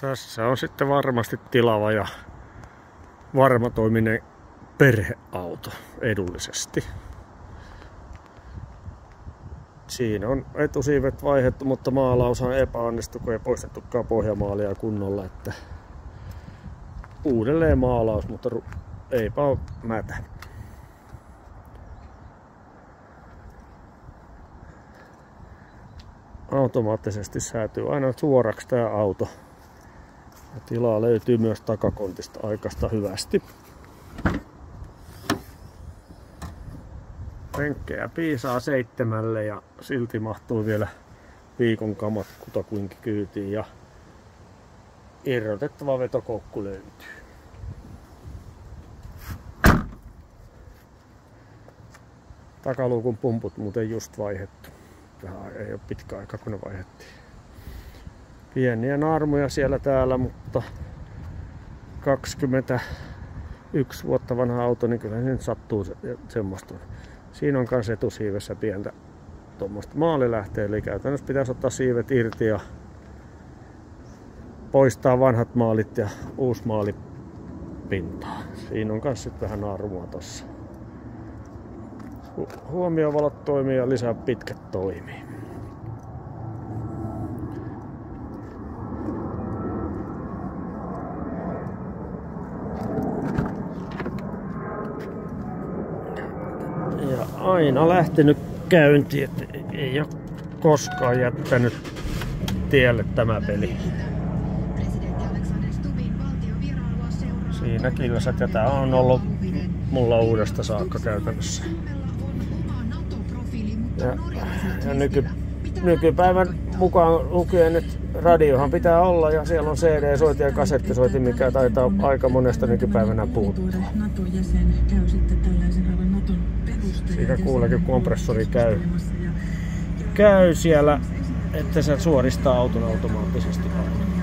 Tässä on sitten varmasti tilava ja varmatoiminen perheauto edullisesti. Siinä on etusiivet vaihdettu, mutta maalaushan epäonnistui, kun ei poistettukaan pohjamaalia kunnolla. Että uudelleen maalaus, mutta eipä ole mätä. Automaattisesti säätyy aina suoraksi tää auto. Ja tilaa löytyy myös takakontista aikaista hyvästi. Penkkejä piisaa 7 ja silti mahtuu vielä viikon kamat kutakuinkin kyytiin ja irrotettava vetokoukku löytyy. Takaluukun pumput muuten just vaihdettu. Vähän ei ole pitkä aika kun ne vaihdettiin. Pieniä naarmuja siellä täällä, mutta 21 vuotta vanha auto, niin kyllä se nyt sattuu semmoista. Siinä on kans etusiivessä pientä tuommoista maalilähteä, eli käytännössä pitäisi ottaa siivet irti ja poistaa vanhat maalit ja uusi maali pintaan. Siinä on kans sit vähän naarmua tossa. Huomiovalot toimii ja lisää pitkät toimii. Ja aina lähtenyt käyntiin, että ei ole koskaan jättänyt tielle tämä peli. Siinä kilsat ja tää on ollut mulla uudesta saakka käytännössä. Ja nykypäivän mukaan lukien, että radiohan pitää olla ja siellä on CD-soitin ja kasettisoitin, mikä taitaa aika monesta nykypäivänä puuttua. Siitä kuuleekin kompressori käy siellä, että se suoristaa auton automaattisesti aina.